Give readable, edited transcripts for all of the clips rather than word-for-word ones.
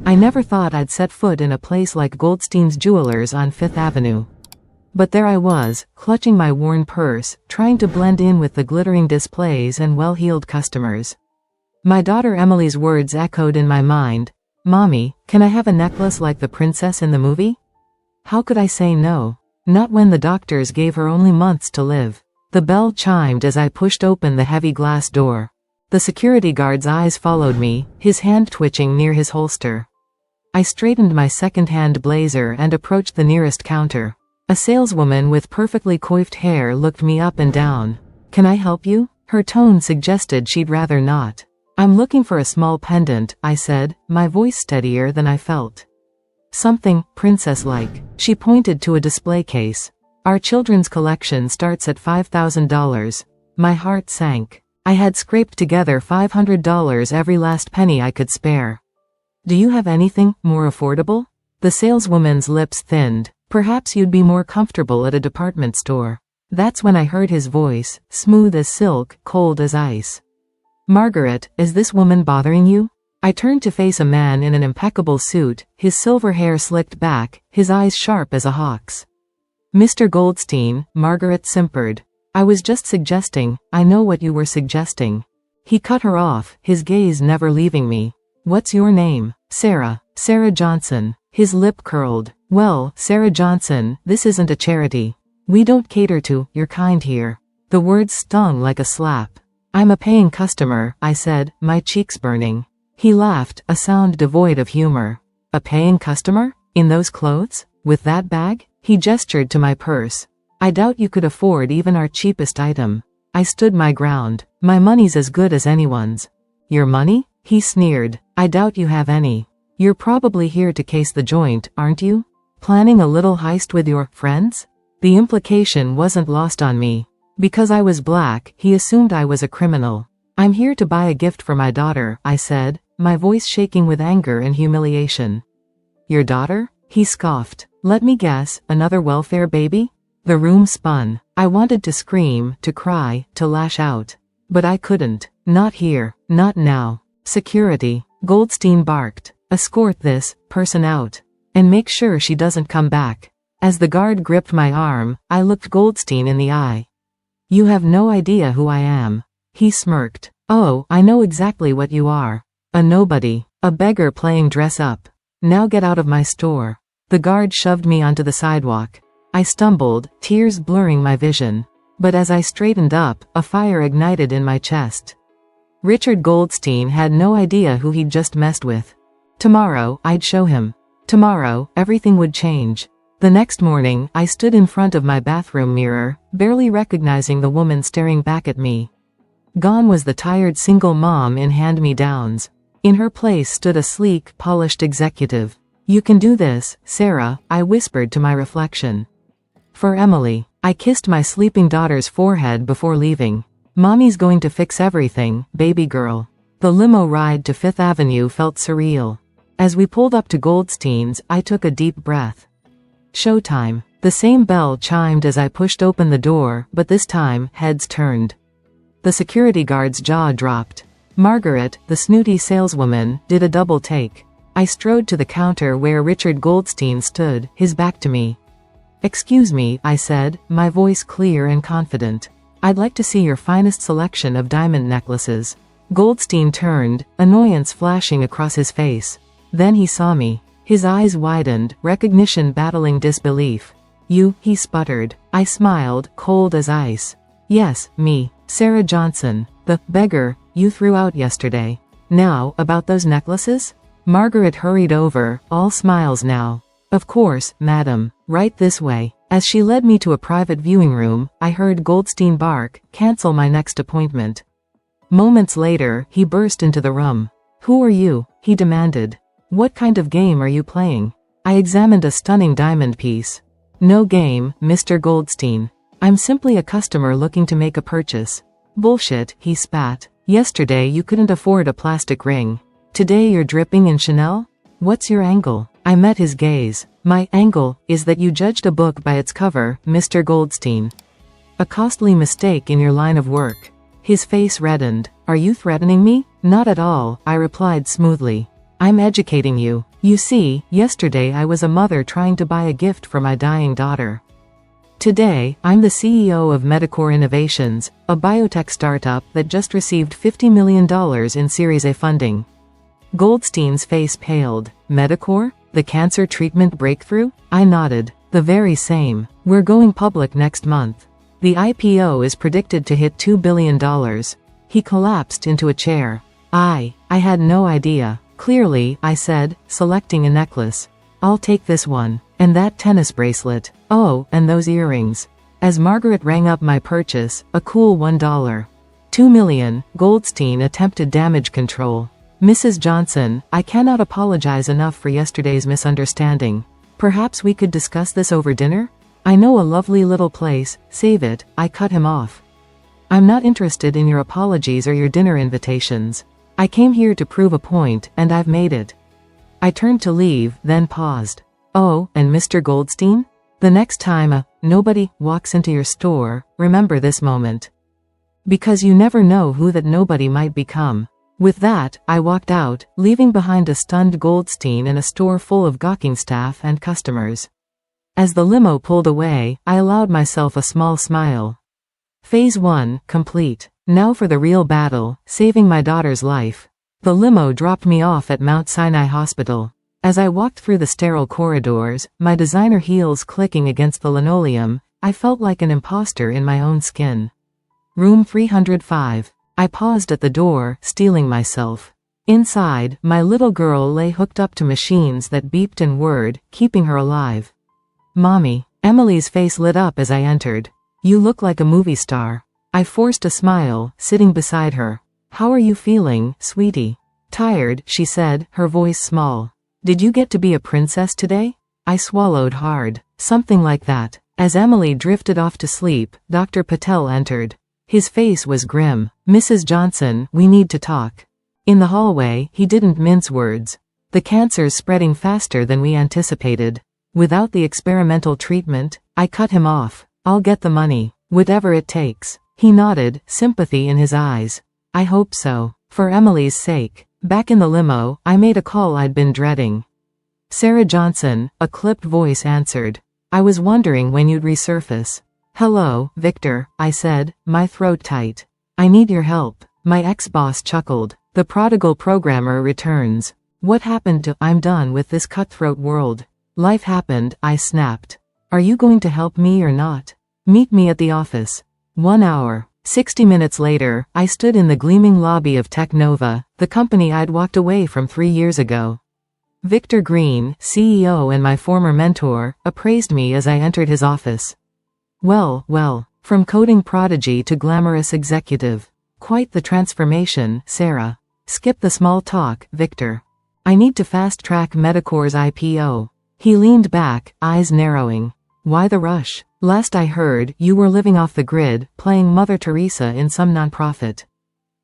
I never thought I'd set foot in a place like Goldstein's Jewelers on Fifth Avenue. But there I was, clutching my worn purse, trying to blend in with the glittering displays and well-heeled customers. My daughter Emily's words echoed in my mind. "Mommy, can I have a necklace like the princess in the movie?" How could I say no? Not when the doctors gave her only months to live. The bell chimed as I pushed open the heavy glass door. The security guard's eyes followed me, his hand twitching near his holster. I straightened my second-hand blazer and approached the nearest counter. A saleswoman with perfectly coiffed hair looked me up and down. "Can I help you?" Her tone suggested she'd rather not. "I'm looking for a small pendant," I said, my voice steadier than I felt. "Something princess-like." She pointed to a display case. "Our children's collection starts at $5,000. My heart sank. I had scraped together $500, every last penny I could spare. "Do you have anything more affordable?" The saleswoman's lips thinned. "Perhaps you'd be more comfortable at a department store." That's when I heard his voice, smooth as silk, cold as ice. "Margaret, is this woman bothering you?" I turned to face a man in an impeccable suit, his silver hair slicked back, his eyes sharp as a hawk's. "Mr. Goldstein," Margaret simpered. "I was just suggesting, I know what you were suggesting." He cut her off, his gaze never leaving me. "What's your name?" "Sarah. Sarah Johnson." His lip curled. "Well, Sarah Johnson, this isn't a charity. We don't cater to your kind here." The words stung like a slap. "I'm a paying customer," I said, my cheeks burning. He laughed, a sound devoid of humor. "A paying customer? In those clothes? With that bag?" He gestured to my purse. "I doubt you could afford even our cheapest item." I stood my ground. "My money's as good as anyone's." "Your money?" He sneered. "I doubt you have any. You're probably here to case the joint, aren't you? Planning a little heist with your friends?" The implication wasn't lost on me. Because I was black, he assumed I was a criminal. "I'm here to buy a gift for my daughter," I said, my voice shaking with anger and humiliation. "Your daughter?" He scoffed. "Let me guess, another welfare baby?" The room spun. I wanted to scream, to cry, to lash out. But I couldn't. Not here. Not now. "Security," Goldstein barked. "Escort this person out. And make sure she doesn't come back." As the guard gripped my arm, I looked Goldstein in the eye. "You have no idea who I am." He smirked. "Oh, I know exactly what you are. A nobody. A beggar playing dress up. Now get out of my store." The guard shoved me onto the sidewalk. I stumbled, tears blurring my vision. But as I straightened up, a fire ignited in my chest. Richard Goldstein had no idea who he'd just messed with. Tomorrow, I'd show him. Tomorrow, everything would change. The next morning, I stood in front of my bathroom mirror, barely recognizing the woman staring back at me. Gone was the tired single mom in hand-me-downs. In her place stood a sleek, polished executive. "You can do this, Sarah," I whispered to my reflection. "For Emily." I kissed my sleeping daughter's forehead before leaving. "Mommy's going to fix everything, baby girl." The limo ride to Fifth Avenue felt surreal. As we pulled up to Goldstein's, I took a deep breath. Showtime. The same bell chimed as I pushed open the door, but this time, heads turned. The security guard's jaw dropped. Margaret, the snooty saleswoman, did a double take. I strode to the counter where Richard Goldstein stood, his back to me. "Excuse me," I said, my voice clear and confident. "I'd like to see your finest selection of diamond necklaces." Goldstein turned, annoyance flashing across his face. Then he saw me. His eyes widened, recognition battling disbelief. "You," he sputtered. I smiled, cold as ice. "Yes, me. Sarah Johnson. The beggar you threw out yesterday. Now, about those necklaces?" Margaret hurried over, all smiles now. "Of course, madam. Right this way." As she led me to a private viewing room, I heard Goldstein bark, "Cancel my next appointment." Moments later, he burst into the room. "Who are you?" he demanded. "What kind of game are you playing?" I examined a stunning diamond piece. "No game, Mr. Goldstein. I'm simply a customer looking to make a purchase." "Bullshit," he spat. "Yesterday you couldn't afford a plastic ring. Today you're dripping in Chanel? What's your angle?" I met his gaze. "My angle is that you judged a book by its cover, Mr. Goldstein. A costly mistake in your line of work." His face reddened. "Are you threatening me?" "Not at all," I replied smoothly. "I'm educating you. You see, yesterday I was a mother trying to buy a gift for my dying daughter. Today, I'm the CEO of Medicor Innovations, a biotech startup that just received $50 million in Series A funding. Goldstein's face paled. Medicor? The cancer treatment breakthrough? I nodded. The very same. We're going public next month. The IPO is predicted to hit $2 billion. He collapsed into a chair. I had no idea. Clearly, I said, selecting a necklace. I'll take this one. And that tennis bracelet. Oh, and those earrings. As Margaret rang up my purchase, a cool $1. $2 million, Goldstein attempted damage control. Mrs. Johnson, I cannot apologize enough for yesterday's misunderstanding. Perhaps we could discuss this over dinner? I know a lovely little place, save it, I cut him off. I'm not interested in your apologies or your dinner invitations. I came here to prove a point, and I've made it. I turned to leave, then paused. Oh, and Mr. Goldstein? The next time nobody walks into your store, remember this moment. Because you never know who that nobody might become. With that, I walked out, leaving behind a stunned Goldstein and a store full of gawking staff and customers. As the limo pulled away, I allowed myself a small smile. Phase 1, complete. Now for the real battle, saving my daughter's life. The limo dropped me off at Mount Sinai Hospital. As I walked through the sterile corridors, my designer heels clicking against the linoleum, I felt like an imposter in my own skin. Room 305. I paused at the door, steeling myself. Inside, my little girl lay hooked up to machines that beeped and whirred, keeping her alive. Mommy. Emily's face lit up as I entered. You look like a movie star. I forced a smile, sitting beside her. How are you feeling, sweetie? Tired, she said, her voice small. Did you get to be a princess today? I swallowed hard. Something like that. As Emily drifted off to sleep, Dr. Patel entered. His face was grim. Mrs. Johnson, we need to talk. In the hallway, he didn't mince words. The cancer's spreading faster than we anticipated. Without the experimental treatment, I cut him off. I'll get the money. Whatever it takes. He nodded, sympathy in his eyes. I hope so. For Emily's sake. Back in the limo, I made a call I'd been dreading. Sarah Johnson, a clipped voice answered. I was wondering when you'd resurface. Hello, Victor, I said, my throat tight. I need your help. My ex-boss chuckled. The prodigal programmer returns. What happened to I'm done with this cutthroat world? Life happened, I snapped. Are you going to help me or not? Meet me at the office. 1 hour. 60 minutes later, I stood in the gleaming lobby of Technova, the company I'd walked away from 3 years ago. Victor Green, CEO and my former mentor, appraised me as I entered his office. Well, from coding prodigy to glamorous executive. Quite the transformation, Sarah. Skip the small talk, Victor. I need to fast-track Medicor's IPO. He leaned back, eyes narrowing. Why the rush? Last I heard, you were living off the grid, playing Mother Teresa in some nonprofit.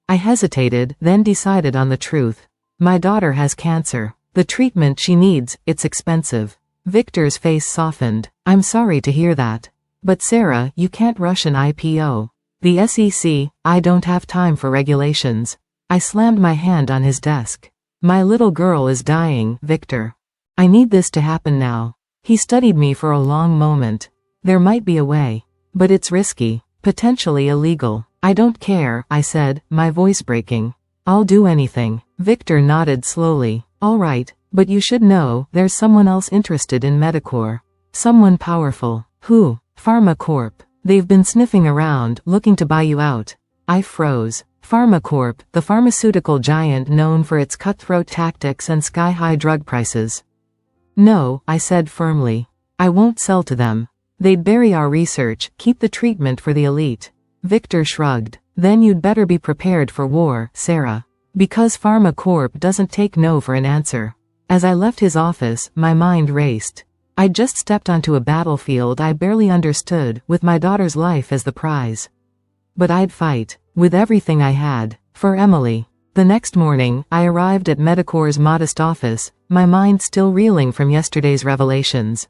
I hesitated, then decided on the truth. My daughter has cancer. The treatment she needs, it's expensive. Victor's face softened. I'm sorry to hear that. But Sarah, you can't rush an IPO. The SEC, I don't have time for regulations. I slammed my hand on his desk. My little girl is dying, Victor. I need this to happen now. He studied me for a long moment. There might be a way. But it's risky. Potentially illegal. I don't care, I said, my voice breaking. I'll do anything. Victor nodded slowly. All right, but you should know, there's someone else interested in Medicor. Someone powerful. Who? Pharma Corp. They've been sniffing around, looking to buy you out. I froze. Pharma Corp, the pharmaceutical giant known for its cutthroat tactics and sky-high drug prices. No, I said firmly. I won't sell to them. They'd bury our research, keep the treatment for the elite. Victor shrugged. Then you'd better be prepared for war, Sarah. Because Pharma Corp doesn't take no for an answer. As I left his office, my mind raced. I'd just stepped onto a battlefield I barely understood, with my daughter's life as the prize. But I'd fight, with everything I had, for Emily. The next morning, I arrived at Medicor's modest office, my mind still reeling from yesterday's revelations.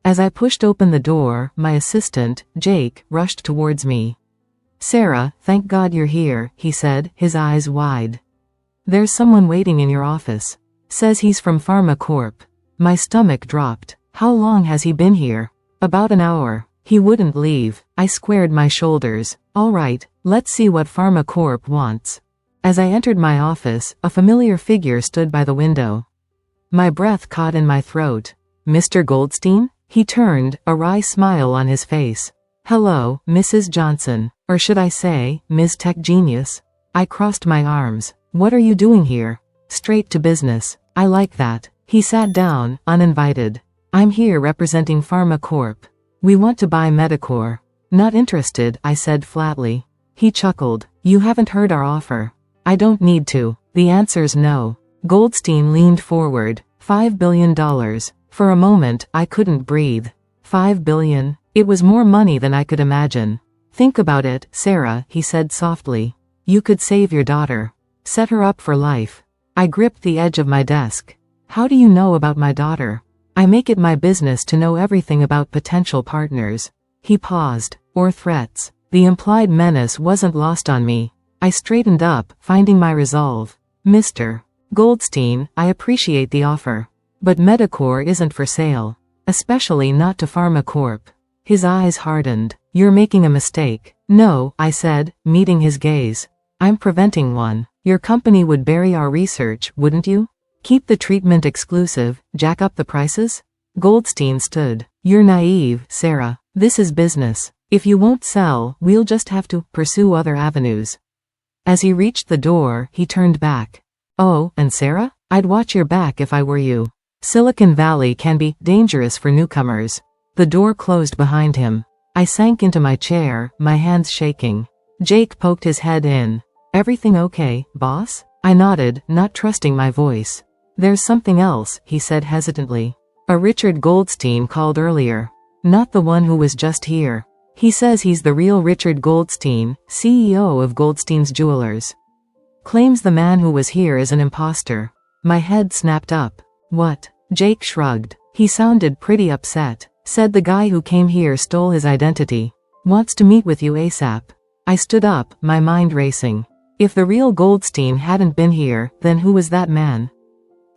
As I pushed open the door, my assistant, Jake, rushed towards me. Sarah, thank God you're here, he said, his eyes wide. There's someone waiting in your office. Says he's from Pharma Corp. My stomach dropped. How long has he been here? About an hour. He wouldn't leave. I squared my shoulders. All right, let's see what Pharma Corp wants. As I entered my office, a familiar figure stood by the window. My breath caught in my throat. Mr. Goldstein? He turned, a wry smile on his face. Hello, Mrs. Johnson. Or should I say, Ms. Tech Genius? I crossed my arms. What are you doing here? Straight to business. I like that. He sat down, uninvited. I'm here representing Pharma Corp. We want to buy Medicor. Not interested, I said flatly. He chuckled. You haven't heard our offer. I don't need to. The answer's no. Goldstein leaned forward. $5 billion. For a moment, I couldn't breathe. $5 billion? It was more money than I could imagine. Think about it, Sarah, he said softly. You could save your daughter. Set her up for life. I gripped the edge of my desk. How do you know about my daughter? I make it my business to know everything about potential partners. He paused. Or threats. The implied menace wasn't lost on me. I straightened up, finding my resolve. Mr. Goldstein, I appreciate the offer. But Medicor isn't for sale. Especially not to Pharma Corp. His eyes hardened. You're making a mistake. No, I said, meeting his gaze. I'm preventing one. Your company would bury our research, wouldn't you? Keep the treatment exclusive, jack up the prices? Goldstein stood. You're naive, Sarah. This is business. If you won't sell, we'll just have to pursue other avenues. As he reached the door, he turned back. Oh, and Sarah? I'd watch your back if I were you. Silicon Valley can be dangerous for newcomers. The door closed behind him. I sank into my chair, my hands shaking. Jake poked his head in. Everything okay, boss? I nodded, not trusting my voice. There's something else, he said hesitantly. A Richard Goldstein called earlier. Not the one who was just here. He says he's the real Richard Goldstein, CEO of Goldstein's Jewelers. Claims the man who was here is an imposter. My head snapped up. What? Jake shrugged. He sounded pretty upset. Said the guy who came here stole his identity. Wants to meet with you ASAP. I stood up, my mind racing. If the real Goldstein hadn't been here, then who was that man?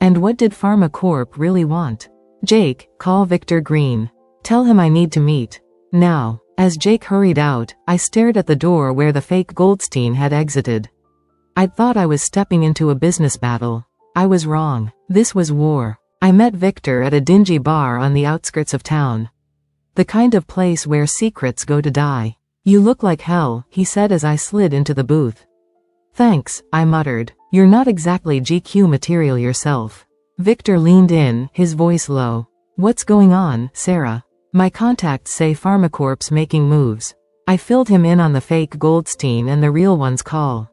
And what did Pharma Corp really want? Jake, call Victor Green. Tell him I need to meet. Now. As Jake hurried out, I stared at the door where the fake Goldstein had exited. I'd thought I was stepping into a business battle. I was wrong. This was war. I met Victor at a dingy bar on the outskirts of town. The kind of place where secrets go to die. You look like hell, he said as I slid into the booth. Thanks, I muttered. You're not exactly GQ material yourself. Victor leaned in, his voice low. What's going on, Sarah? My contacts say Pharma Corp's making moves. I filled him in on the fake Goldstein and the real one's call.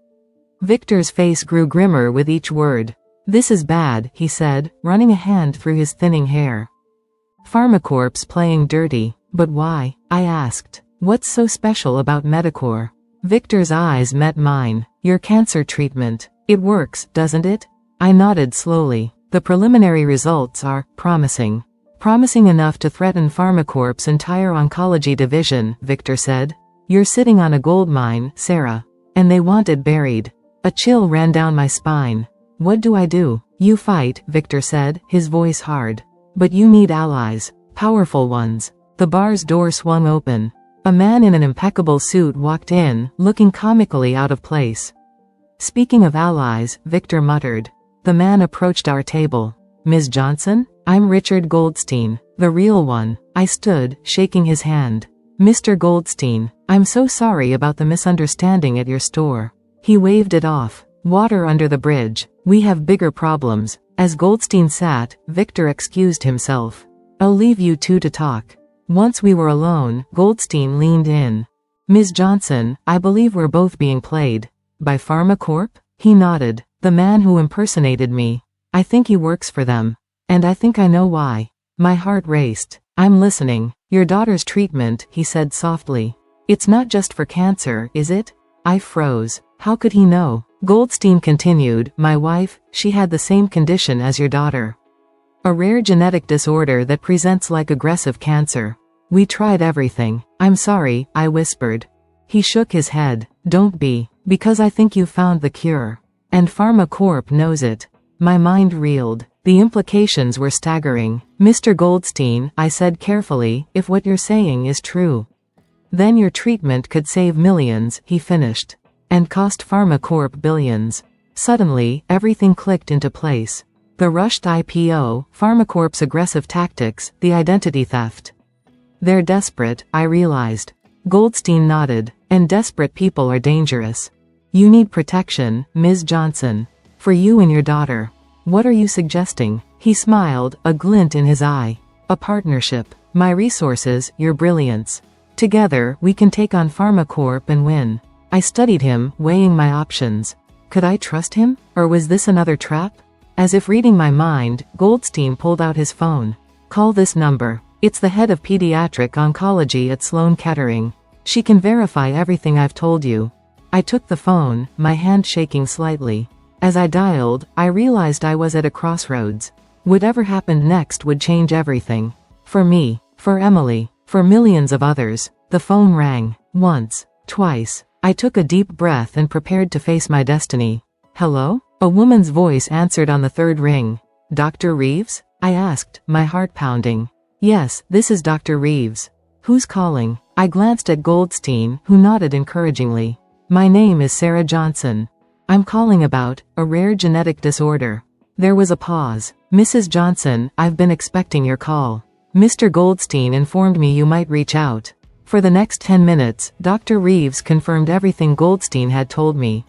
Victor's face grew grimmer with each word. This is bad, he said, running a hand through his thinning hair. Pharma Corp's playing dirty. But why? I asked. What's so special about Medicor? Victor's eyes met mine. Your cancer treatment. It works, doesn't it? I nodded slowly. The preliminary results are promising. Promising enough to threaten Pharma Corp's entire oncology division, Victor said. You're sitting on a gold mine, Sarah. And they want it buried. A chill ran down my spine. What do I do? You fight, Victor said, his voice hard. But you need allies. Powerful ones. The bar's door swung open. A man in an impeccable suit walked in, looking comically out of place. Speaking of allies, Victor muttered. The man approached our table. Ms. Johnson? I'm Richard Goldstein, the real one. I stood, shaking his hand. Mr. Goldstein, I'm so sorry about the misunderstanding at your store. He waved it off. Water under the bridge. We have bigger problems. As Goldstein sat, Victor excused himself. I'll leave you two to talk. Once we were alone, Goldstein leaned in. Ms. Johnson, I believe we're both being played. By Pharma Corp? He nodded. The man who impersonated me. I think he works for them. And I think I know why. My heart raced. I'm listening. Your daughter's treatment, he said softly. It's not just for cancer, is it? I froze. How could he know? Goldstein continued, my wife, she had the same condition as your daughter. A rare genetic disorder that presents like aggressive cancer. We tried everything. I'm sorry, I whispered. He shook his head. Don't be. Because I think you found the cure. And Pharma Corp knows it. My mind reeled. The implications were staggering. "Mr. Goldstein," I said carefully, "if what you're saying is true, then your treatment could save millions," he finished. "And cost Pharma Corp billions." Suddenly, everything clicked into place. The rushed IPO, PharmaCorp's aggressive tactics, the identity theft. "They're desperate," I realized. Goldstein nodded. "And desperate people are dangerous. You need protection, Ms. Johnson. For you and your daughter." "What are you suggesting?" He smiled, a glint in his eye. "A partnership. My resources, your brilliance. Together, we can take on PharmaCorp and win." I studied him, weighing my options. Could I trust him? Or was this another trap? As if reading my mind, Goldstein pulled out his phone. "Call this number. It's the head of pediatric oncology at Sloan Kettering. She can verify everything I've told you." I took the phone, my hand shaking slightly. As I dialed, I realized I was at a crossroads. Whatever happened next would change everything. For me, for Emily, for millions of others. The phone rang. Once, twice. I took a deep breath and prepared to face my destiny. "Hello?" A woman's voice answered on the third ring. "Dr. Reeves?" I asked, my heart pounding. "Yes, this is Dr. Reeves." "Who's calling?" I glanced at Goldstein, who nodded encouragingly. "My name is Sarah Johnson. I'm calling about a rare genetic disorder." There was a pause. "Mrs. Johnson, I've been expecting your call. Mr. Goldstein informed me you might reach out." For the next 10 minutes, Dr. Reeves confirmed everything Goldstein had told me.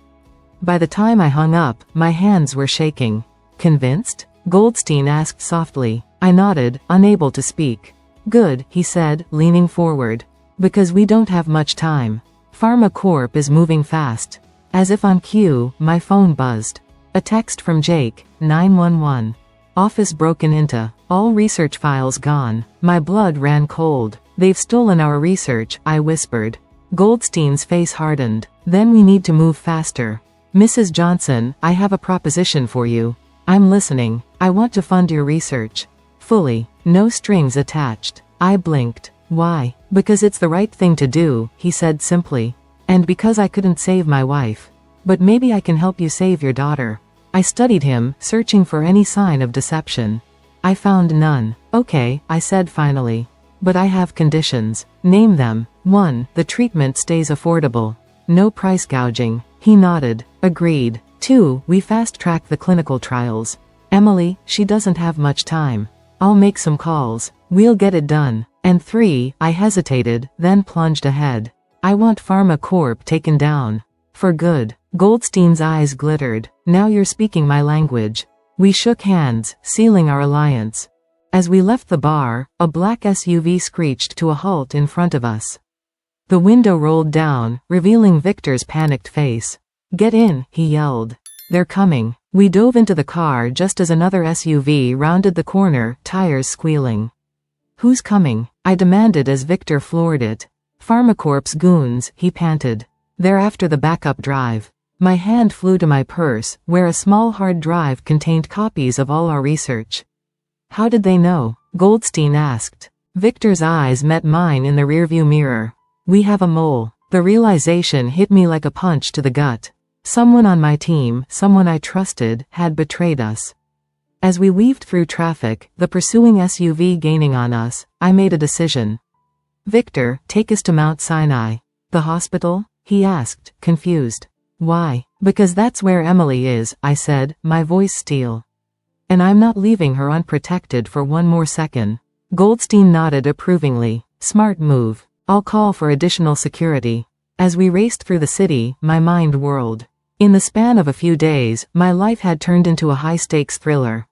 By the time I hung up, my hands were shaking. "Convinced?" Goldstein asked softly. I nodded, unable to speak. "Good," he said, leaning forward. "Because we don't have much time. Pharma Corp is moving fast." As if on cue, my phone buzzed. A text from Jake, 911. "Office broken into. All research files gone." My blood ran cold. "They've stolen our research," I whispered. Goldstein's face hardened. "Then we need to move faster. Mrs. Johnson, I have a proposition for you." "I'm listening." "I want to fund your research. Fully. No strings attached." I blinked. "Why?" "Because it's the right thing to do," he said simply. "And because I couldn't save my wife. But maybe I can help you save your daughter." I studied him, searching for any sign of deception. I found none. "Okay," I said finally. "But I have conditions." "Name them." 1. The treatment stays affordable. No price gouging." He nodded. "Agreed." 2. We fast-track the clinical trials. Emily, she doesn't have much time. I'll make some calls. We'll get it done. And 3. I hesitated, then plunged ahead. I want Pharma Corp taken down. For good. Goldstein's eyes glittered. "Now you're speaking my language." We shook hands, sealing our alliance. As we left the bar, a black SUV screeched to a halt in front of us. The window rolled down, revealing Victor's panicked face. "Get in," he yelled. "They're coming." We dove into the car just as another SUV rounded the corner, tires squealing. "Who's coming?" I demanded as Victor floored it. "PharmaCorp's goons," he panted. "They're after the backup drive." My hand flew to my purse, where a small hard drive contained copies of all our research. "How did they know?" Goldstein asked. Victor's eyes met mine in the rearview mirror. "We have a mole." The realization hit me like a punch to the gut. Someone on my team, someone I trusted, had betrayed us. As we weaved through traffic, the pursuing SUV gaining on us, I made a decision. "Victor, take us to Mount Sinai." "The hospital?" he asked, confused. "Why?" "Because that's where Emily is," I said, my voice steel. "And I'm not leaving her unprotected for one more second." Goldstein nodded approvingly. "Smart move. I'll call for additional security." As we raced through the city, my mind whirled. In the span of a few days, my life had turned into a high-stakes thriller.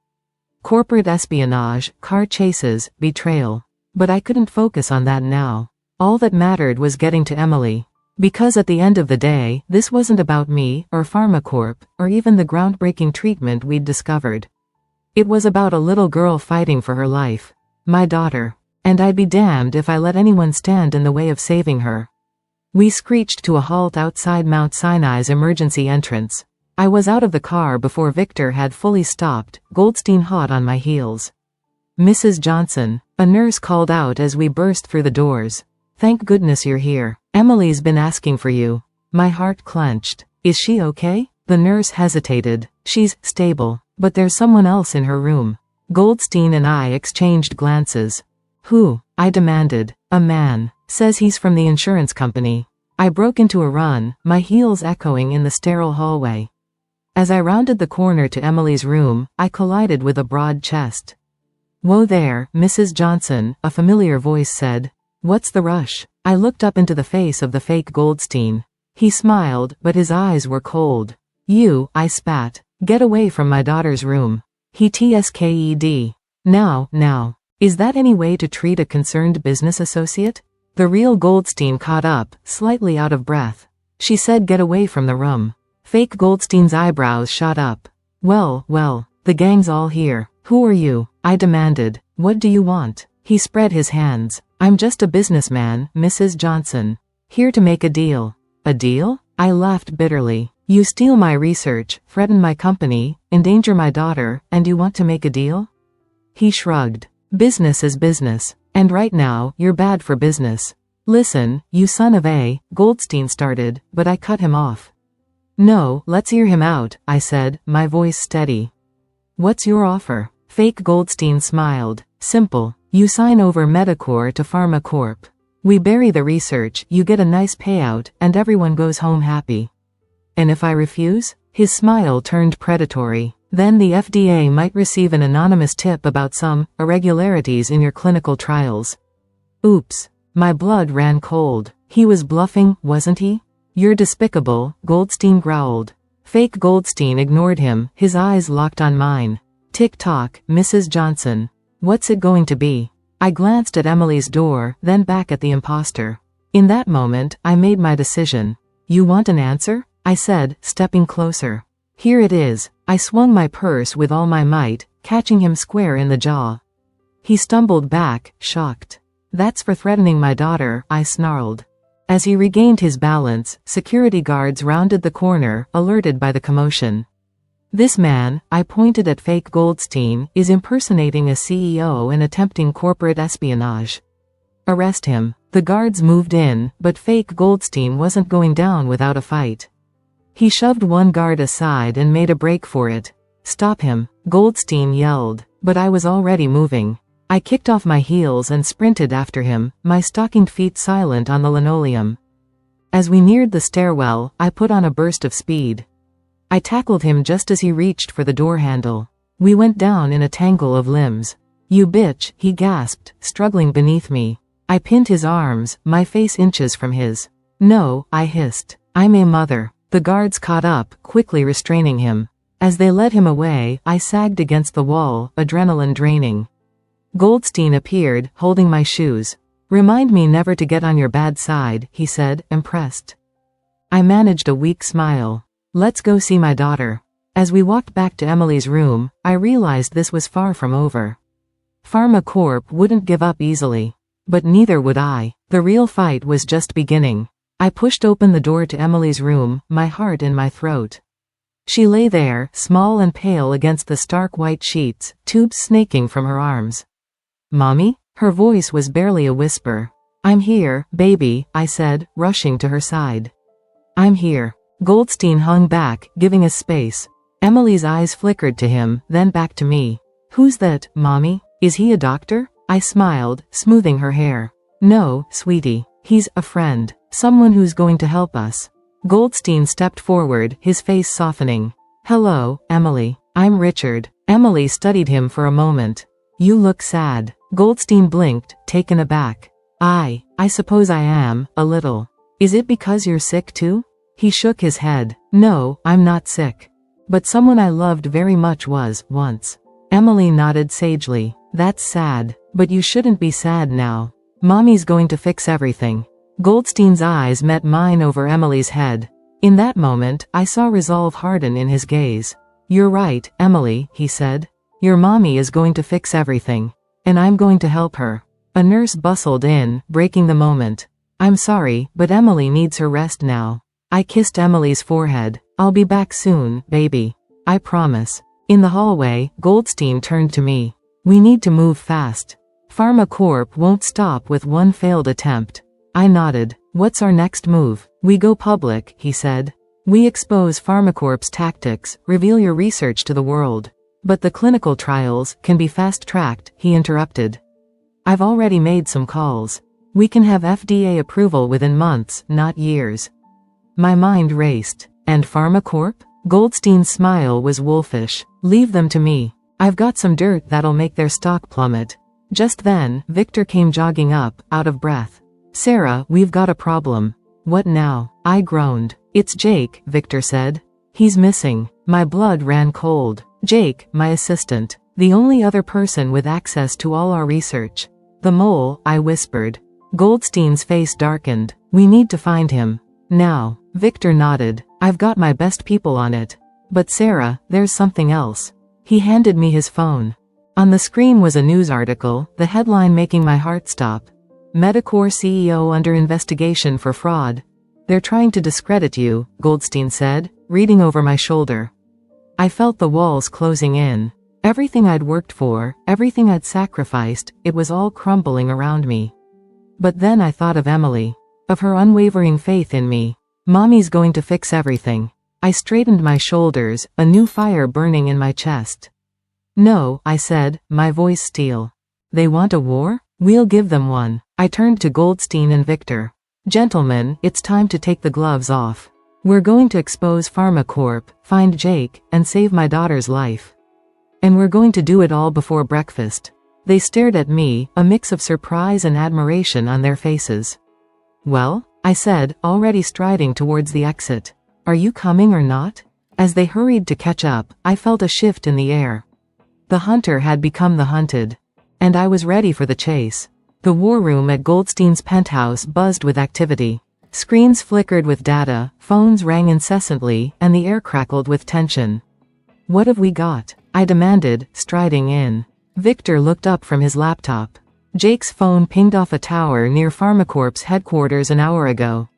Corporate espionage, car chases, betrayal. But I couldn't focus on that now. All that mattered was getting to Emily. Because at the end of the day, this wasn't about me, or PharmaCorp, or even the groundbreaking treatment we'd discovered. It was about a little girl fighting for her life. My daughter. And I'd be damned if I let anyone stand in the way of saving her. We screeched to a halt outside Mount Sinai's emergency entrance. I was out of the car before Victor had fully stopped, Goldstein hot on my heels. "Mrs. Johnson," a nurse called out as we burst through the doors. "Thank goodness you're here. Emily's been asking for you." My heart clenched. "Is she okay?" The nurse hesitated. She's stable, but there's someone else in her room. Goldstein and I exchanged glances. Who? I demanded. A man. Says he's from the insurance company. I broke into a run, my heels echoing in the sterile hallway. As I rounded the corner to Emily's room, I collided with a broad chest. Whoa there, Mrs. Johnson, a familiar voice said. What's the rush? I looked up into the face of the fake Goldstein. He smiled, but his eyes were cold. You, I spat. Get away from my daughter's room. He tsked. Now. Is that any way to treat a concerned business associate? The real Goldstein caught up, slightly out of breath. She said get away from the room. Fake Goldstein's eyebrows shot up. Well, the gang's all here. Who are you? I demanded. What do you want? He spread his hands. I'm just a businessman, Mrs. Johnson. Here to make a deal. A deal? I laughed bitterly. You steal my research, threaten my company, endanger my daughter, and you want to make a deal? He shrugged. Business is business. And right now, you're bad for business. Listen, you son of a, Goldstein started, but I cut him off. No, let's hear him out, I said, my voice steady. What's your offer? Fake Goldstein smiled. Simple. You sign over Medicor to Pharma Corp. We bury the research, you get a nice payout, and everyone goes home happy. And if I refuse? His smile turned predatory. Then the FDA might receive an anonymous tip about some irregularities in your clinical trials. Oops. My blood ran cold. He was bluffing, wasn't he? You're despicable, Goldstein growled. Fake Goldstein ignored him, his eyes locked on mine. Tick-tock, Mrs. Johnson. What's it going to be? I glanced at Emily's door, then back at the imposter. In that moment, I made my decision. You want an answer? I said, stepping closer. Here it is. I swung my purse with all my might, catching him square in the jaw. He stumbled back, shocked. That's for threatening my daughter, I snarled. As he regained his balance, security guards rounded the corner, alerted by the commotion. This man, I pointed at fake Goldstein, is impersonating a CEO and attempting corporate espionage. Arrest him. The guards moved in, but fake Goldstein wasn't going down without a fight. He shoved one guard aside and made a break for it. Stop him, Goldstein yelled, but I was already moving. I kicked off my heels and sprinted after him, my stockinged feet silent on the linoleum. As we neared the stairwell, I put on a burst of speed. I tackled him just as he reached for the door handle. We went down in a tangle of limbs. You bitch, he gasped, struggling beneath me. I pinned his arms, my face inches from his. No, I hissed. I'm a mother. The guards caught up, quickly restraining him. As they led him away, I sagged against the wall, adrenaline draining. Goldstein appeared, holding my shoes. Remind me never to get on your bad side, he said, impressed. I managed a weak smile. Let's go see my daughter. As we walked back to Emily's room, I realized this was far from over. Pharma Corp wouldn't give up easily. But neither would I. The real fight was just beginning. I pushed open the door to Emily's room, my heart in my throat. She lay there, small and pale against the stark white sheets, tubes snaking from her arms. Mommy? Her voice was barely a whisper. I'm here, baby, I said, rushing to her side. I'm here. Goldstein hung back, giving us space. Emily's eyes flickered to him, then back to me. Who's that, Mommy? Is he a doctor? I smiled, smoothing her hair. No, sweetie. He's a friend. Someone who's going to help us. Goldstein stepped forward, his face softening. Hello, Emily. I'm Richard. Emily studied him for a moment. You look sad. Goldstein blinked, taken aback. I suppose I am, a little. Is it because you're sick too? He shook his head. No, I'm not sick. But someone I loved very much was, once. Emily nodded sagely. That's sad. But you shouldn't be sad now. Mommy's going to fix everything. Goldstein's eyes met mine over Emily's head. In that moment, I saw resolve harden in his gaze. You're right, Emily, he said. Your mommy is going to fix everything. And I'm going to help her. A nurse bustled in, breaking the moment. I'm sorry, but Emily needs her rest now. I kissed Emily's forehead. I'll be back soon, baby. I promise. In the hallway, Goldstein turned to me. We need to move fast. Pharma Corp won't stop with one failed attempt. I nodded. What's our next move? We go public, he said. We expose PharmaCorp's tactics, reveal your research to the world. But the clinical trials can be fast-tracked, he interrupted. I've already made some calls. We can have FDA approval within months, not years. My mind raced. And PharmaCorp? Goldstein's smile was wolfish. Leave them to me. I've got some dirt that'll make their stock plummet. Just then, Victor came jogging up, out of breath. Sarah, we've got a problem. What now? I groaned. It's Jake, Victor said. He's missing. My blood ran cold. Jake, my assistant. The only other person with access to all our research. The mole, I whispered. Goldstein's face darkened. We need to find him. Now. Victor nodded. I've got my best people on it. But Sarah, there's something else. He handed me his phone. On the screen was a news article, the headline making my heart stop. Medicor CEO under investigation for fraud. They're trying to discredit you, Goldstein said, reading over my shoulder. I felt the walls closing in. Everything I'd worked for, everything I'd sacrificed, it was all crumbling around me. But then I thought of Emily. Of her unwavering faith in me. Mommy's going to fix everything. I straightened my shoulders, a new fire burning in my chest. No, I said, my voice steel. They want a war? We'll give them one. I turned to Goldstein and Victor. Gentlemen, it's time to take the gloves off. We're going to expose PharmaCorp, find Jake, and save my daughter's life. And we're going to do it all before breakfast. They stared at me, a mix of surprise and admiration on their faces. Well? I said, already striding towards the exit. Are you coming or not? As they hurried to catch up, I felt a shift in the air. The hunter had become the hunted. And I was ready for the chase. The war room at Goldstein's penthouse buzzed with activity. Screens flickered with data, phones rang incessantly, and the air crackled with tension. What have we got? I demanded, striding in. Victor looked up from his laptop. Jake's phone pinged off a tower near PharmaCorp's headquarters an hour ago.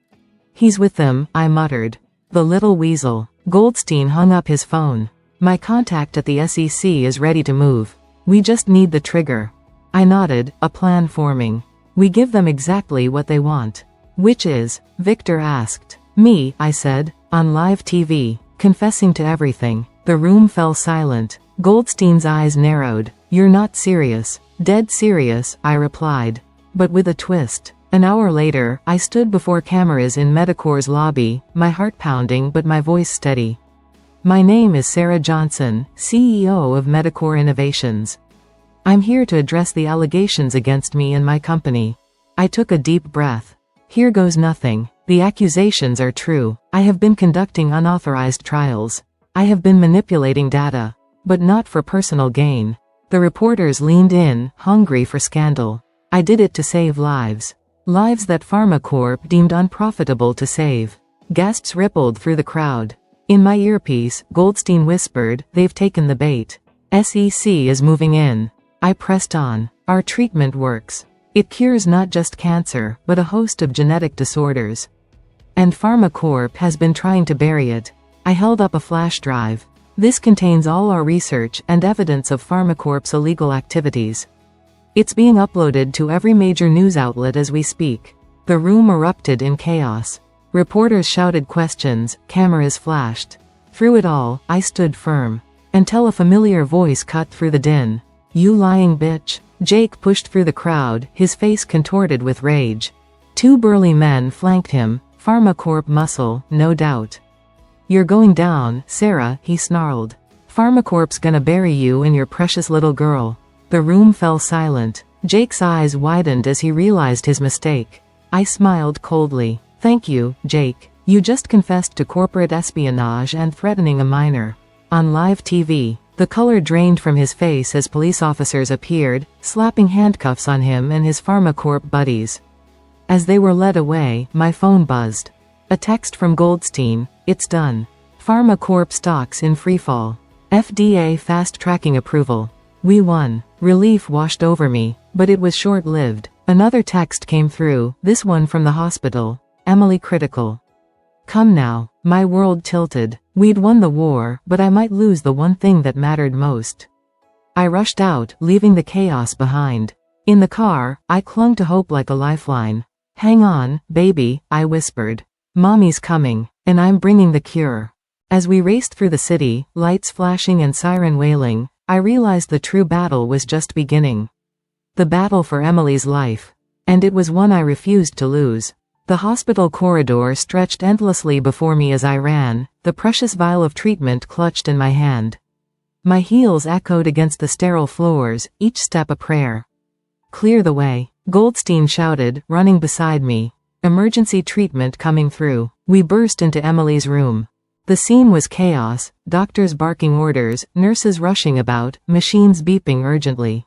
He's with them, I muttered. The little weasel. Goldstein hung up his phone. My contact at the SEC is ready to move. We just need the trigger. I nodded, a plan forming. We give them exactly what they want. Which is? Victor asked. Me, I said, on live TV, confessing to everything. The room fell silent. Goldstein's eyes narrowed. You're not serious. Dead serious, I replied. But with a twist. An hour later, I stood before cameras in Medicor's lobby, my heart pounding but my voice steady. My name is Sarah Johnson, CEO of Medicor Innovations. I'm here to address the allegations against me and my company. I took a deep breath. Here goes nothing. The accusations are true. I have been conducting unauthorized trials. I have been manipulating data. But not for personal gain. The reporters leaned in, hungry for scandal. I did it to save lives. Lives that PharmaCorp deemed unprofitable to save. Gasps rippled through the crowd. In my earpiece, Goldstein whispered, they've taken the bait. SEC is moving in. I pressed on. Our treatment works. It cures not just cancer, but a host of genetic disorders. And PharmaCorp has been trying to bury it. I held up a flash drive. This contains all our research and evidence of PharmaCorp's illegal activities. It's being uploaded to every major news outlet as we speak. The room erupted in chaos. Reporters shouted questions, cameras flashed. Through it all, I stood firm. Until a familiar voice cut through the din. You lying bitch. Jake pushed through the crowd, his face contorted with rage. Two burly men flanked him, PharmaCorp muscle, no doubt. You're going down, Sarah, he snarled. PharmaCorp's gonna bury you and your precious little girl. The room fell silent. Jake's eyes widened as he realized his mistake. I smiled coldly. Thank you, Jake. You just confessed to corporate espionage and threatening a minor. On live TV, the color drained from his face as police officers appeared, slapping handcuffs on him and his PharmaCorp buddies. As they were led away, my phone buzzed. A text from Goldstein. It's done. PharmaCorp stocks in freefall. FDA fast-tracking approval. We won. Relief washed over me, but it was short-lived. Another text came through, this one from the hospital. Emily critical. Come now. My world tilted. We'd won the war, but I might lose the one thing that mattered most. I rushed out, leaving the chaos behind. In the car, I clung to hope like a lifeline. Hang on, baby, I whispered. Mommy's coming. And I'm bringing the cure. As we raced through the city, lights flashing and siren wailing, I realized the true battle was just beginning. The battle for Emily's life. And it was one I refused to lose. The hospital corridor stretched endlessly before me as I ran, the precious vial of treatment clutched in my hand. My heels echoed against the sterile floors, each step a prayer. "Clear the way," Goldstein shouted, running beside me. "Emergency treatment coming through." We burst into Emily's room. The scene was chaos, doctors barking orders, nurses rushing about, machines beeping urgently.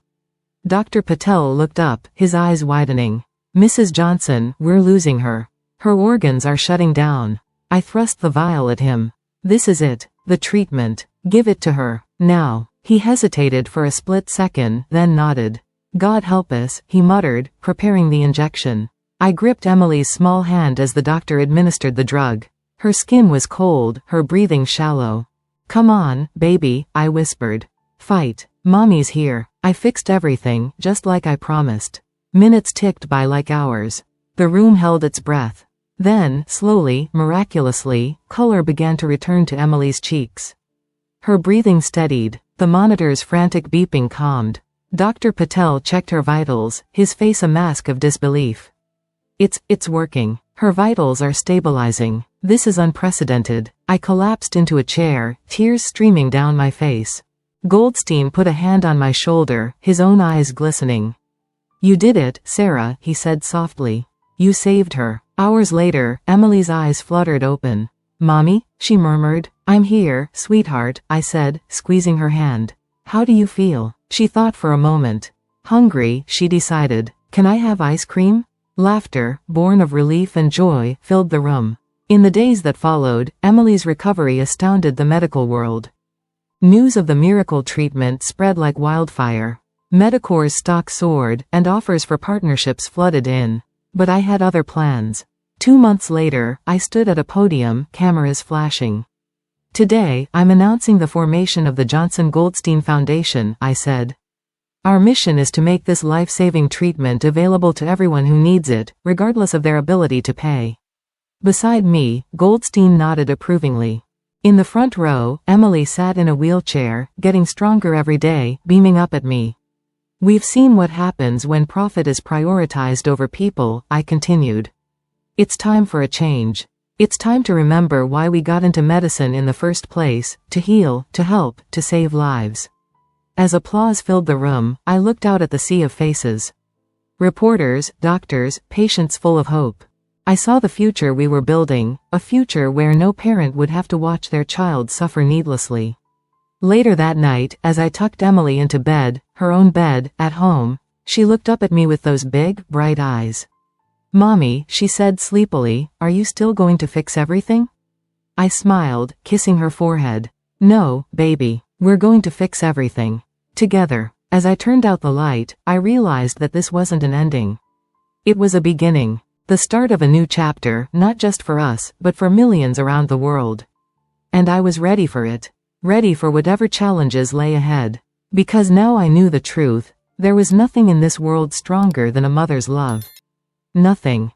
Dr. Patel looked up, his eyes widening. "Mrs. Johnson, we're losing her. Her organs are shutting down." I thrust the vial at him. "This is it. The treatment. Give it to her. Now." He hesitated for a split second, then nodded. "God help us," he muttered, preparing the injection. I gripped Emily's small hand as the doctor administered the drug. Her skin was cold, her breathing shallow. "Come on, baby," I whispered. "Fight. Mommy's here." I fixed everything, just like I promised. Minutes ticked by like hours. The room held its breath. Then, slowly, miraculously, color began to return to Emily's cheeks. Her breathing steadied. The monitor's frantic beeping calmed. Dr. Patel checked her vitals, his face a mask of disbelief. It's working. Her vitals are stabilizing. This is unprecedented." I collapsed into a chair, tears streaming down my face. Goldstein put a hand on my shoulder, his own eyes glistening. "You did it, Sarah," he said softly. "You saved her." Hours later, Emily's eyes fluttered open. "Mommy?" she murmured. "I'm here, sweetheart," I said, squeezing her hand. "How do you feel?" She thought for a moment. "Hungry," she decided. "Can I have ice cream?" Laughter, born of relief and joy, filled the room. In the days that followed, Emily's recovery astounded the medical world. News of the miracle treatment spread like wildfire. Medicor's stock soared, and offers for partnerships flooded in. But I had other plans. 2 months later, I stood at a podium, cameras flashing. "Today, I'm announcing the formation of the Johnson Goldstein Foundation," I said. "Our mission is to make this life-saving treatment available to everyone who needs it, regardless of their ability to pay." Beside me, Goldstein nodded approvingly. In the front row, Emily sat in a wheelchair, getting stronger every day, beaming up at me. "We've seen what happens when profit is prioritized over people," I continued. "It's time for a change. It's time to remember why we got into medicine in the first place, to heal, to help, to save lives." As applause filled the room, I looked out at the sea of faces. Reporters, doctors, patients full of hope. I saw the future we were building, a future where no parent would have to watch their child suffer needlessly. Later that night, as I tucked Emily into bed, her own bed, at home, she looked up at me with those big, bright eyes. "Mommy," she said sleepily, "are you still going to fix everything?" I smiled, kissing her forehead. "No, baby. We're going to fix everything. Together." As I turned out the light, I realized that this wasn't an ending. It was a beginning. The start of a new chapter, not just for us, but for millions around the world. And I was ready for it. Ready for whatever challenges lay ahead. Because now I knew the truth. There was nothing in this world stronger than a mother's love. Nothing.